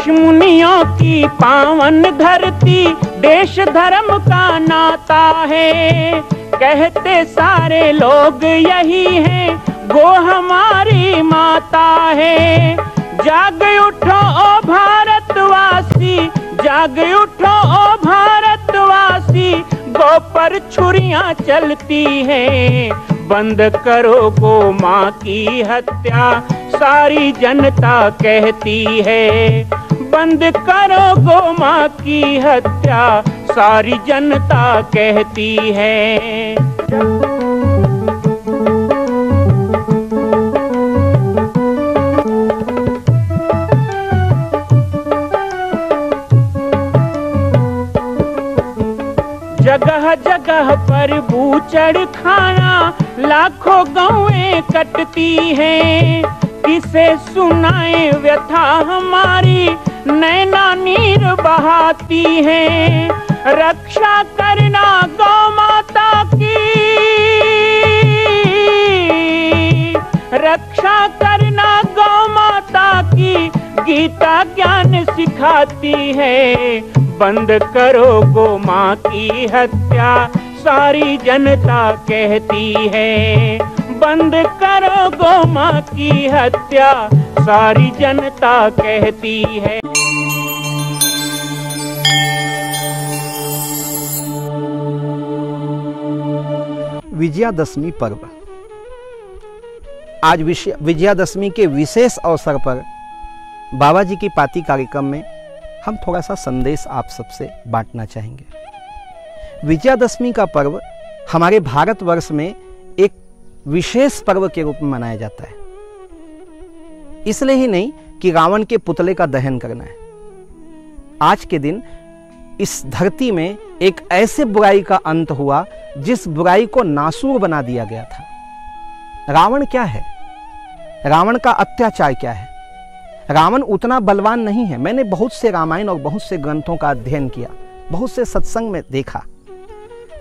ऋषि मुनियों की पावन धरती, देश धर्म का नाता है। कहते सारे लोग यही हैं, गो हमारी माता है। जाग उठो ओ भारतवासी, जाग उठो ओ भारतवासी, गो पर छुरियां चलती हैं। बंद करो गो माँ की हत्या, सारी जनता कहती है। बंद करो गो माँ की हत्या, सारी जनता कहती है। जगह जगह पर बूचड़ खाना, लाखों गौएं कटती हैं। किसे सुनाए व्यथा हमारी, नैना नीर बहाती हैं। रक्षा करना गौ माता की, रक्षा करना गौ माता की, गीता ज्ञान सिखाती है। बंद करो गो माँ की हत्या, सारी जनता कहती है। बंद करो गो माँ की हत्या, सारी जनता कहती है। विजयादशमी पर्व। आज विजयादशमी के विशेष अवसर पर बाबा जी की पाती कार्यक्रम में हम थोड़ा सा संदेश आप सबसे बांटना चाहेंगे। विजयादशमी का पर्व हमारे भारतवर्ष में एक विशेष पर्व के रूप में मनाया जाता है। इसलिए ही नहीं कि रावण के पुतले का दहन करना है। आज के दिन इस धरती में एक ऐसे बुराई का अंत हुआ जिस बुराई को नासूर बना दिया गया था। रावण क्या है? रावण का अत्याचार क्या है? रावण उतना बलवान नहीं है। मैंने बहुत से रामायण और बहुत से ग्रंथों का अध्ययन किया, बहुत से सत्संग में देखा।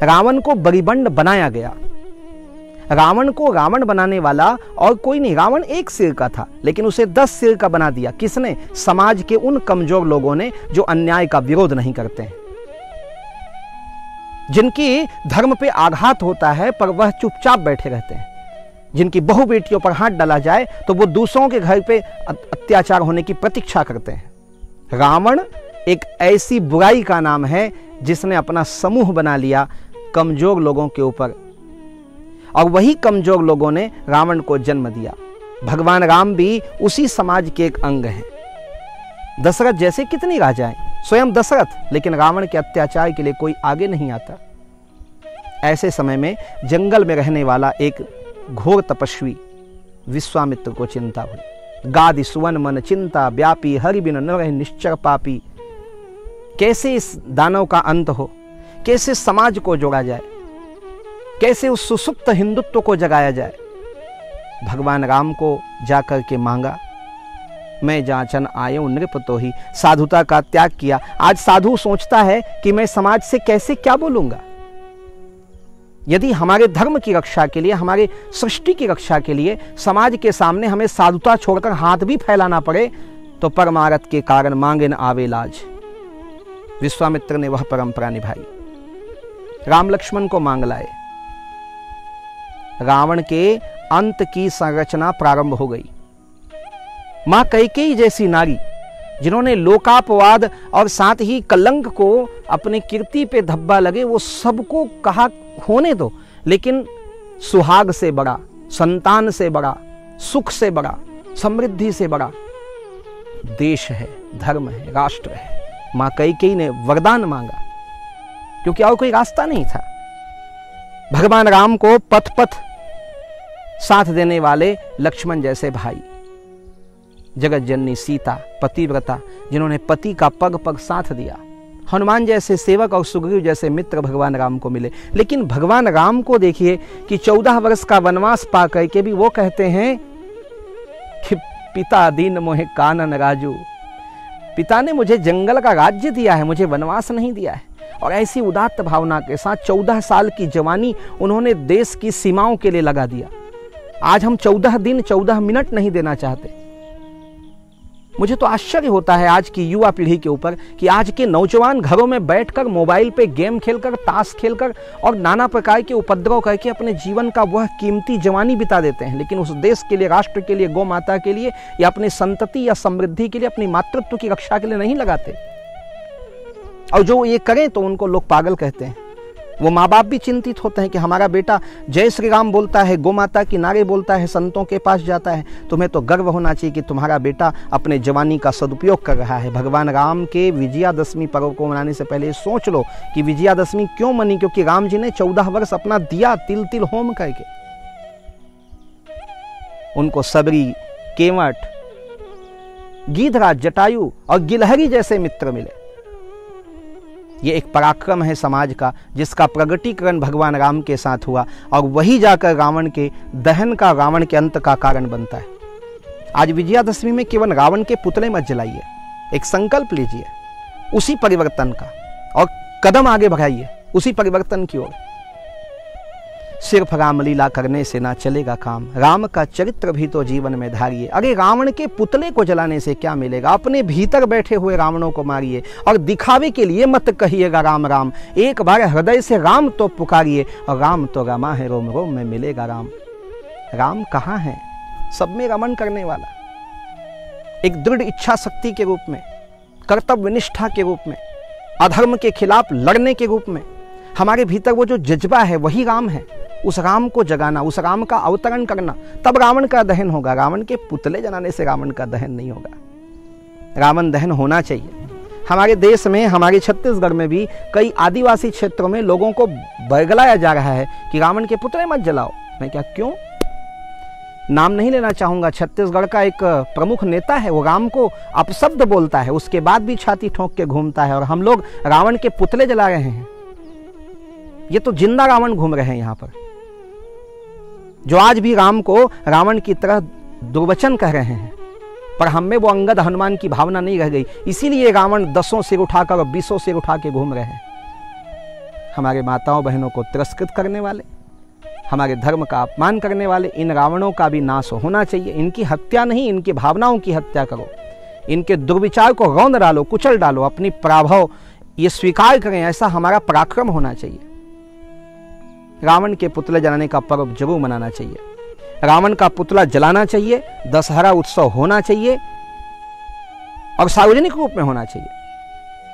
रावण को बरिबंड बनाया गया। रावण को रावण बनाने वाला और कोई नहीं, रावण एक सिर का था लेकिन उसे 10 सिर का बना दिया। किसने? समाज के उन कमजोर लोगों ने जो अन्याय का विरोध नहीं करते हैं, जिनकी धर्म पे आघात होता है पर वह चुपचाप बैठे रहते हैं, जिनकी बहु बेटियों पर हाथ डाला जाए तो वो दूसरों के घर पे अत्याचार होने की प्रतीक्षा करते हैं। रावण एक ऐसी बुराई का नाम है जिसने अपना समूह बना लिया कमजोर लोगों के ऊपर, और वही कमजोर लोगों ने रावण को जन्म दिया। भगवान राम भी उसी समाज के एक अंग हैं। दशरथ जैसे कितने राजाएं, स्वयं दशरथ, लेकिन रावण के अत्याचार के लिए कोई आगे नहीं आता। ऐसे समय में जंगल में रहने वाला एक घोर तपस्वी विश्वामित्र को चिंता हुई। गादि सुवन मन चिंता व्यापी, हरि बिन न रहे निश्चर पापी। कैसे इस दानव का अंत हो, कैसे समाज को जोड़ा जाए, कैसे उस सुसुप्त हिंदुत्व को जगाया जाए। भगवान राम को जाकर के मांगा, मैं जांचन आयो नृप तो ही, साधुता का त्याग किया। आज साधु सोचता है कि मैं समाज से कैसे क्या बोलूंगा। यदि हमारे धर्म की रक्षा के लिए, हमारे सृष्टि की रक्षा के लिए समाज के सामने हमें साधुता छोड़कर हाथ भी फैलाना पड़े तो परमारथ के कारण मांगे न आवे लाज। विश्वामित्र ने वह परंपरा निभाई। राम लक्ष्मण को मांग लाए। रावण के अंत की संरचना प्रारंभ हो गई। मां कैकेयी जैसी नारी जिन्होंने लोकापवाद और साथ ही कलंक को अपनी कीर्ति पे धब्बा लगे, वो सबको कहा होने दो, लेकिन सुहाग से बड़ा, संतान से बड़ा, सुख से बड़ा, समृद्धि से बड़ा देश है, धर्म है, राष्ट्र है। मां कैकेयी ने वरदान मांगा क्योंकि और कोई रास्ता नहीं था। भगवान राम को पथ पथ साथ देने वाले लक्ष्मण जैसे भाई, जगत जननी सीता पतिव्रता जिन्होंने पति का पग पग साथ दिया, हनुमान जैसे सेवक और सुग्रीव जैसे मित्र भगवान राम को मिले। लेकिन भगवान राम को देखिए कि 14 वर्ष का वनवास पा करके भी वो कहते हैं कि पिता दीन मोहे कानन राजू, पिता ने मुझे जंगल का राज्य दिया है, मुझे वनवास नहीं दिया है। और ऐसी उदात्त भावना के साथ 14 साल की जवानी उन्होंने देश की सीमाओं के लिए लगा दिया। आज हम 14 दिन 14 मिनट नहीं देना चाहते। मुझे तो आश्चर्य होता है आज की युवा पीढ़ी के ऊपर कि आज के नौजवान घरों में बैठकर मोबाइल पे गेम खेलकर, ताश खेलकर और नाना प्रकार के उपद्रव करके अपने जीवन का वह कीमती जवानी बिता देते हैं, लेकिन उस देश के लिए, राष्ट्र के लिए, गौ माता के लिए या अपनी संतति या समृद्धि के लिए, अपनी मातृत्व की रक्षा के लिए नहीं लगाते। और जो ये करें तो उनको लोग पागल कहते हैं। वो माँ बाप भी चिंतित होते हैं कि हमारा बेटा जय श्री राम बोलता है, गौ माता की नारे बोलता है, संतों के पास जाता है, तुम्हें तो गर्व होना चाहिए कि तुम्हारा बेटा अपने जवानी का सदुपयोग कर रहा है। भगवान राम के विजयादशमी पर्व को मनाने से पहले सोच लो कि विजयादशमी क्यों मनी, क्योंकि राम जी ने 14 वर्ष अपना दिया तिल तिल होम करके। उनको सबरी, केवट, गीधराज, जटायु और गिलहरी जैसे मित्र मिले। ये एक पराक्रम है समाज का, जिसका प्रगटीकरण भगवान राम के साथ हुआ और वही जाकर रावण के दहन का, रावण के अंत का कारण बनता है। आज विजयादशमी में केवल रावण के पुतले मत जलाइए, एक संकल्प लीजिए उसी परिवर्तन का और कदम आगे बढ़ाइए उसी परिवर्तन की ओर। सिर्फ रामलीला करने से ना चलेगा काम, राम का चरित्र भी तो जीवन में धारिए। अरे रावण के पुतले को जलाने से क्या मिलेगा, अपने भीतर बैठे हुए रावणों को मारिए और दिखावे के लिए मत कहिएगा राम राम, एक बार हृदय से राम तो पुकारिए, और राम तो रमा है, रोम रोम में मिलेगा राम। राम कहाँ है? सब में रमण करने वाला, एक दृढ़ इच्छा शक्ति के रूप में, कर्तव्य निष्ठा के रूप में, अधर्म के खिलाफ लड़ने के रूप में हमारे भीतर वो जो जज्बा है वही राम है। उस राम को जगाना, उस राम का अवतरण करना, तब रावण का दहन होगा। रावण के पुतले जलाने से रावण का दहन नहीं होगा। रावण दहन होना चाहिए। हमारे देश में, हमारे छत्तीसगढ़ में भी कई आदिवासी क्षेत्रों में लोगों को बरगलाया जा रहा है कि रावण के पुतले मत जलाओ। मैं क्या, क्यों? नाम नहीं लेना चाहूंगा। छत्तीसगढ़ का एक प्रमुख नेता है, वो राम को अपशब्द बोलता है, उसके बाद भी छाती ठोंक के घूमता है, और हम लोग रावण के पुतले जला रहे हैं। ये तो जिंदा रावण घूम रहे हैं यहाँ पर, जो आज भी राम को रावण की तरह दुर्वचन कह रहे हैं, पर हम में वो अंगद हनुमान की भावना नहीं रह गई। इसीलिए रावण 10 सिर उठाकर और 20 सिर उठा के घूम रहे हैं। हमारे माताओं बहनों को तिरस्कृत करने वाले, हमारे धर्म का अपमान करने वाले इन रावणों का भी नाश होना चाहिए। इनकी हत्या नहीं, इनकी भावनाओं की हत्या करो, इनके दुर्विचार को रौंद डालो, कुचल डालो, अपनी पराभव ये स्वीकार करें। ऐसा हमारा पराक्रम होना चाहिए। रावण के पुतले जलाने का पर्व जरूर मनाना चाहिए, रावण का पुतला जलाना चाहिए, दशहरा उत्सव होना चाहिए और सार्वजनिक रूप में होना चाहिए,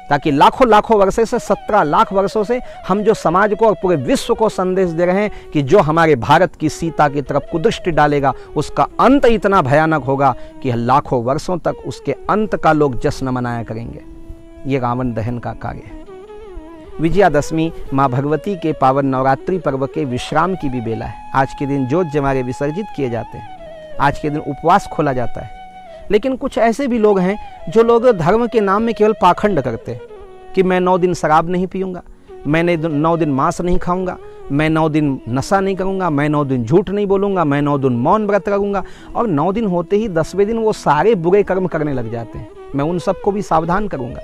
ताकि लाखों लाखों वर्षों से, 17 लाख वर्षों से हम जो समाज को और पूरे विश्व को संदेश दे रहे हैं कि जो हमारे भारत की सीता की तरफ कुदृष्टि डालेगा उसका अंत इतना भयानक होगा कि लाखों वर्षों तक उसके अंत का लोग जश्न मनाया करेंगे। ये रावण दहन का कार्य है। विजयादशमी माँ भगवती के पावन नवरात्रि पर्व के विश्राम की भी बेला है। आज के दिन जोत जमारे विसर्जित किए जाते हैं, आज के दिन उपवास खोला जाता है। लेकिन कुछ ऐसे भी लोग हैं जो लोग धर्म के नाम में केवल पाखंड करते हैं कि मैं 9 दिन शराब नहीं पीऊँगा, मैं 9 दिन मांस नहीं खाऊंगा, मैं 9 दिन नशा नहीं करूंगा, मैं 9 दिन झूठ नहीं बोलूंगा, मैं 9 दिन मौन व्रत रखूंगा। और 9 दिन होते ही 10वें दिन वो सारे बुरे कर्म करने लग जाते हैं। मैं उन सबको भी सावधान करूंगा।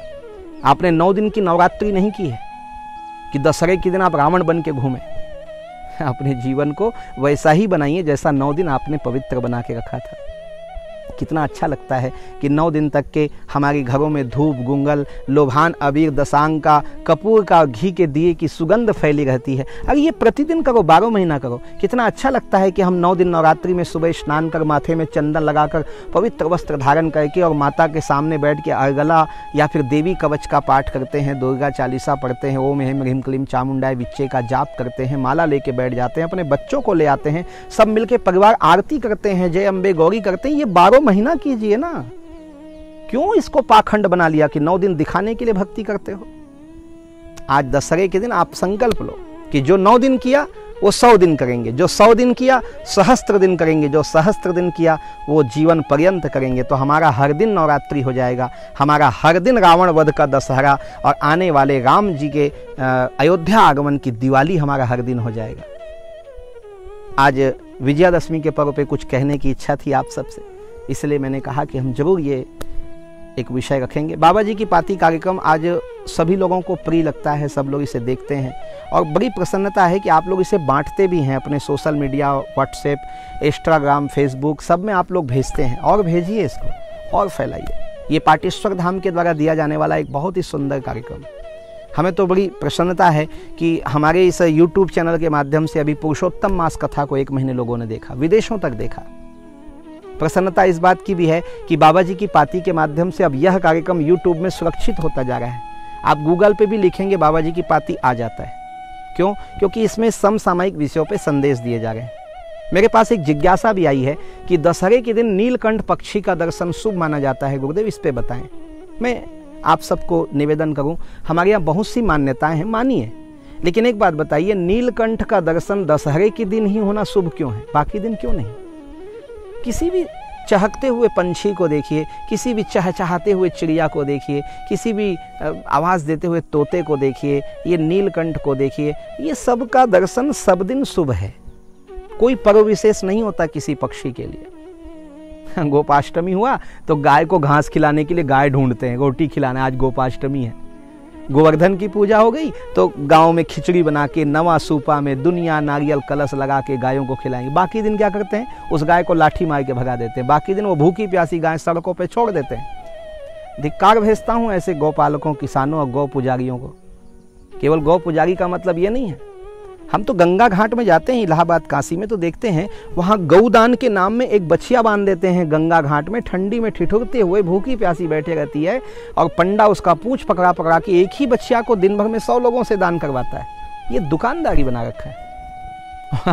आपने 9 दिन की नवरात्रि नहीं की है कि दशहरे के दिन आप रावण बन के घूमें। अपने जीवन को वैसा ही बनाइए जैसा 9 दिन आपने पवित्र बना के रखा था। कितना अच्छा लगता है कि 9 दिन तक के हमारे घरों में धूप, गुंगल, लोभान, अबीर, दसांग का, कपूर का, घी के दिए की सुगंध फैली रहती है। अगर ये प्रतिदिन करो, 12 महीना करो, कितना अच्छा लगता है कि हम 9 दिन नवरात्रि में सुबह स्नान कर, माथे में चंदन लगाकर, पवित्र वस्त्र धारण करके और माता के सामने बैठ के अर्गला या फिर देवी कवच का पाठ करते हैं, दुर्गा चालीसा पढ़ते हैं, ओम ह्रीं ह्रीं क्लीं चामुंडाय विच्चे का जाप करते हैं, माला लेके बैठ जाते हैं, अपने बच्चों को ले आते हैं, सब मिलके परिवार आरती करते हैं, जय अम्बे गौरी करते हैं। ये 12 महीना कीजिए ना। क्यों इसको पाखंड बना लिया कि 9 दिन दिखाने के लिए भक्ति करते हो? आज दशहरे के दिन आप संकल्प लो कि जो 9 दिन किया वो 100 दिन करेंगे, जो 100 दिन किया सहस्त्र दिन करेंगे, जो सहस्त्र दिन किया वो जीवन पर्यंत करेंगे। तो हमारा हर दिन नवरात्रि हो जाएगा, हमारा हर दिन रावण वध का दशहरा और आने वाले राम जी के अयोध्या आगमन की दिवाली हमारा हर दिन हो जाएगा। आज विजयादशमी के पर्व पे कुछ कहने की इच्छा थी आप सबसे, इसलिए मैंने कहा कि हम जरूर ये एक विषय रखेंगे। बाबा जी की पाती कार्यक्रम आज सभी लोगों को प्रिय लगता है, सब लोग इसे देखते हैं और बड़ी प्रसन्नता है कि आप लोग इसे बांटते भी हैं अपने social media, WhatsApp, Instagram, Facebook, सब में आप लोग भेजते हैं। और भेजिए इसको और फैलाइए। ये पाटेश्वर धाम के द्वारा दिया जाने वाला एक बहुत ही सुंदर कार्यक्रम। हमें तो बड़ी प्रसन्नता है कि हमारे इस YouTube चैनल के माध्यम से अभी पुरुषोत्तम मास कथा को 1 महीने लोगों ने देखा, विदेशों तक देखा। प्रसन्नता इस बात की भी है कि बाबा जी की पाती के माध्यम से अब यह कार्यक्रम YouTube में सुरक्षित होता जा रहा है। आप गूगल पे भी लिखेंगे बाबा जी की पाती आ जाता है। क्यों? क्योंकि इसमें समसामयिक विषयों पे संदेश दिए जा रहे हैं। मेरे पास एक जिज्ञासा भी आई है कि दशहरे के दिन नीलकंठ पक्षी का दर्शन शुभ माना जाता है, गुरुदेव इस पे बताएं। मैं आप सबको निवेदन करूं, हमारे यहाँ बहुत सी मान्यताएं हैं, मानिए, लेकिन एक बात बताइए, नीलकंठ का दर्शन दशहरे के दिन ही होना शुभ क्यों है, बाकी दिन क्यों नहीं? किसी भी चहकते हुए पंछी को देखिए, किसी भी चहचहाते हुए चिड़िया को देखिए, किसी भी आवाज़ देते हुए तोते को देखिए, ये नीलकंठ को देखिए, ये सब का दर्शन सब दिन शुभ है। कोई पर्व विशेष नहीं होता किसी पक्षी के लिए। गोपाष्टमी हुआ तो गाय को घास खिलाने के लिए गाय ढूंढते हैं, रोटी खिलाना, आज गोपाष्टमी है। गोवर्धन की पूजा हो गई तो गांव में खिचड़ी बना के नवा सूपा में दुनिया नारियल कलश लगा के गायों को खिलाएंगे। बाकी दिन क्या करते हैं, उस गाय को लाठी मार के भगा देते हैं। बाकी दिन वो भूखी प्यासी गाय सड़कों पे छोड़ देते हैं। धिक्कार भेजता हूँ ऐसे गौपालकों, किसानों और गौ पुजारियों को। केवल गौ पुजारी का मतलब ये नहीं है, हम तो गंगा घाट में जाते हैं, इलाहाबाद काशी में, तो देखते हैं वहाँ गौदान के नाम में एक बछिया बांध देते हैं गंगा घाट में, ठंडी में ठिठुरते हुए भूखी प्यासी बैठे रहती है और पंडा उसका पूंछ पकड़ा पकड़ा के एक ही बछिया को दिन भर में 100 लोगों से दान करवाता है। ये दुकानदारी बना रखा है।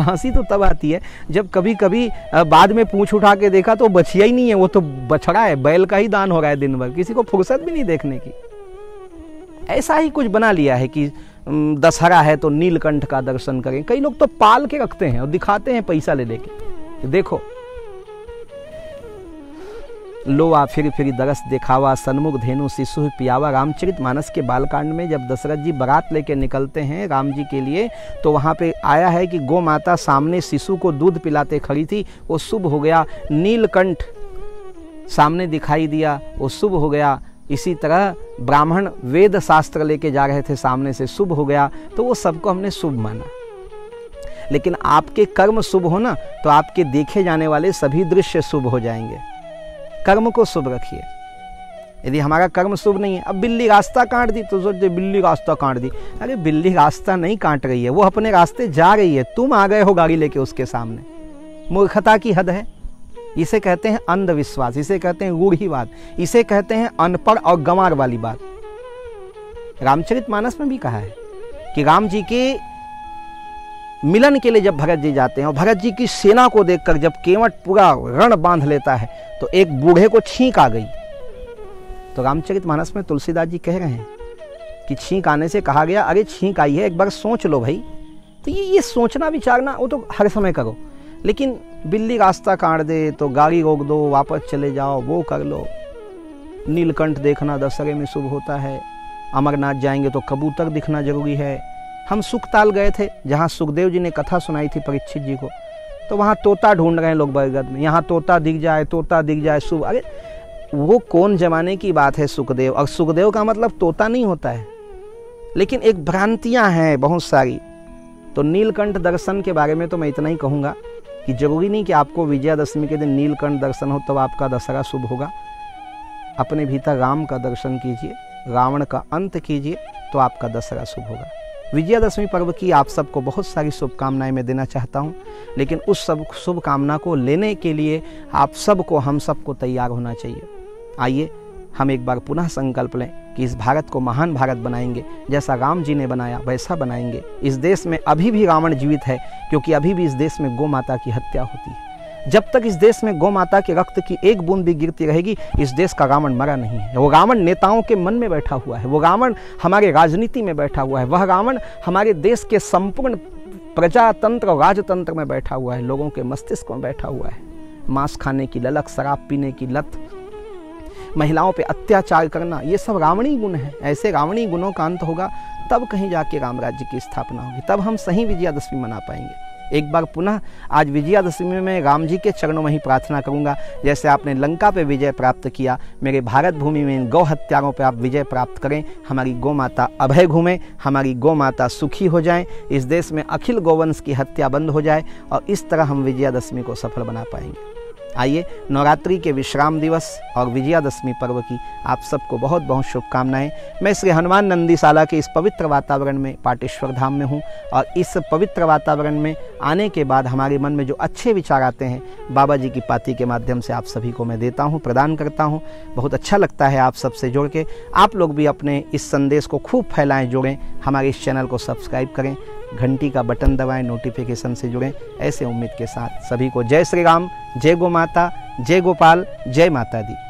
हंसी तो तब आती है जब कभी कभी बाद में पूंछ उठा के देखा तो बछिया ही नहीं है, वो तो बछड़ा है, बैल का ही दान हो रहा है दिन भर, किसी को फुर्सत भी नहीं देखने की। ऐसा ही कुछ बना लिया है कि दशहरा है तो नीलकंठ का दर्शन करें। कई लोग तो पाल के रखते हैं और दिखाते हैं पैसा ले लेके, देखो लोआ फिर दरस दिखावा, सन्मुख धेनु शिशु पियावा। रामचरित मानस के बालकांड में जब दशरथ जी बारात लेके निकलते हैं राम जी के लिए, तो वहाँ पे आया है कि गौ माता सामने शिशु को दूध पिलाते खड़ी थी, वो शुभ हो गया। नीलकंठ सामने दिखाई दिया, वो शुभ हो गया। इसी तरह ब्राह्मण वेद शास्त्र लेके जा रहे थे सामने से, शुभ हो गया। तो वो सबको हमने शुभ माना। लेकिन आपके कर्म शुभ हो ना तो आपके देखे जाने वाले सभी दृश्य शुभ हो जाएंगे। कर्म को शुभ रखिए। यदि हमारा कर्म शुभ नहीं है, अब बिल्ली रास्ता काट दी तो सोचते बिल्ली रास्ता काट दी, अरे बिल्ली रास्ता नहीं काट रही है, वो अपने रास्ते जा रही है, तुम आ गए हो गाड़ी लेके उसके सामने। मूर्खता की हद है। इसे कहते हैं अंधविश्वास, इसे कहते हैं रूढ़िवाद, इसे कहते हैं अनपढ़ और गंवार वाली बात। रामचरितमानस में भी कहा है कि राम जी के मिलन के लिए जब भरत जी जाते हैं और भरत जी की सेना को देखकर जब केवट पूरा रण बांध लेता है तो एक बूढ़े को छींक आ गई। तो रामचरितमानस में तुलसीदास जी कह रहे हैं कि छींक आने से कहा गया, अरे छींक आई है एक बार सोच लो भाई। तो ये सोचना विचारना वो तो हर समय करो, लेकिन बिल्ली रास्ता काट दे तो गाड़ी रोक दो, वापस चले जाओ, वो कर लो। नीलकंठ देखना दशहरे में शुभ होता है। अमरनाथ जाएंगे तो कबूतर दिखना जरूरी है। हम सुखताल गए थे जहाँ सुखदेव जी ने कथा सुनाई थी परीक्षित जी को, तो वहाँ तोता ढूंढ रहे हैं लोग बरगद में, यहाँ तोता दिख जाए शुभ। अरे वो कौन जमाने की बात है सुखदेव, और सुखदेव का मतलब तोता नहीं होता है, लेकिन एक भ्रांतियाँ हैं बहुत सारी। तो नीलकंठ दर्शन के बारे में तो मैं इतना ही कहूँगा कि जरूरी नहीं कि आपको विजयादशमी के दिन नीलकंठ दर्शन हो तब आपका दशहरा शुभ होगा। अपने भीतर राम का दर्शन कीजिए, रावण का अंत कीजिए, तो आपका दशहरा शुभ होगा। विजयादशमी पर्व की आप सबको बहुत सारी शुभकामनाएं मैं देना चाहता हूं, लेकिन उस सब शुभकामना को लेने के लिए आप सबको, हम सबको तैयार होना चाहिए। आइए हम एक बार पुनः संकल्प लें कि इस भारत को महान भारत बनाएंगे, जैसा राम जी ने बनाया वैसा बनाएंगे। इस देश में अभी भी रावण जीवित है, क्योंकि अभी भी इस देश में गौ माता की हत्या होती है। जब तक इस देश में गौ माता के रक्त की एक बूंद भी गिरती रहेगी, इस देश का रावण मरा नहीं है। वो रावण नेताओं के मन में बैठा हुआ है, वो रावण हमारे राजनीति में बैठा हुआ है, वह रावण हमारे देश के संपूर्ण प्रजातंत्र और राजतंत्र में बैठा हुआ है, लोगों के मस्तिष्क में बैठा हुआ है। मांस खाने की ललक, शराब पीने की लत, महिलाओं पे अत्याचार करना, ये सब रावणी गुण है। ऐसे रावणी गुणों का अंत होगा तब कहीं जाके राम राज्य की स्थापना होगी, तब हम सही विजयादशमी मना पाएंगे। एक बार पुनः आज विजयादशमी में राम जी के चरणों में ही प्रार्थना करूंगा, जैसे आपने लंका पे विजय प्राप्त किया, मेरे भारत भूमि में इन गौ हत्यारों पे आप विजय प्राप्त करें। हमारी गौ माता अभय घूमे, हमारी गौ माता सुखी हो जाएं, इस देश में अखिल गौवंश की हत्या बंद हो जाए और इस तरह हम विजयादशमी को सफल बना पाएंगे। आइए, नवरात्रि के विश्राम दिवस और विजयादशमी पर्व की आप सबको बहुत बहुत शुभकामनाएं। मैं श्री हनुमान नंदीशाला के इस पवित्र वातावरण में पाटेश्वर धाम में हूं और इस पवित्र वातावरण में आने के बाद हमारे मन में जो अच्छे विचार आते हैं बाबा जी की पाती के माध्यम से आप सभी को मैं देता हूं, प्रदान करता हूं। बहुत अच्छा लगता है आप सबसे जुड़ के। आप लोग भी अपने इस संदेश को खूब फैलाएं, जुड़ें, हमारे इस चैनल को सब्सक्राइब करें, घंटी का बटन दबाएं, नोटिफिकेशन से जुड़ें। ऐसे उम्मीद के साथ सभी को जय श्री राम, जय गो माता, जय गोपाल, जय माता दी।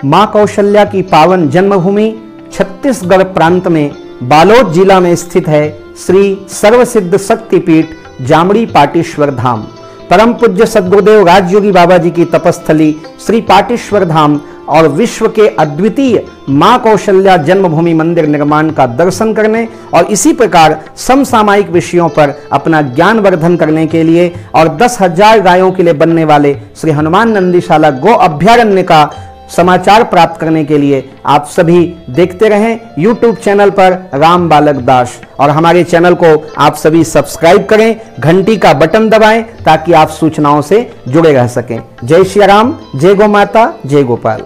मां कौशल्या की पावन जन्मभूमि छत्तीसगढ़ प्रांत में बालोद जिला में स्थित है श्री सर्वसिद्ध शक्तिपीठ जामड़ी पाटेश्वर धाम। परम पूज्य सद्गुरुदेव राजयोगी बाबा जी की तपस्थली श्री पाटेश्वर धाम और विश्व के अद्वितीय मां कौशल्या जन्मभूमि मंदिर निर्माण का दर्शन करने और इसी प्रकार समसामयिक विषयों पर अपना ज्ञान वर्धन करने के लिए और 10,000 गायों के लिए बनने वाले श्री हनुमान नंदीशाला गो अभ्यारण्य का समाचार प्राप्त करने के लिए आप सभी देखते रहें YouTube चैनल पर राम बालक दास, और हमारे चैनल को आप सभी सब्सक्राइब करें, घंटी का बटन दबाएं ताकि आप सूचनाओं से जुड़े रह सकें। जय श्री राम, जय गो माता, जय गोपाल।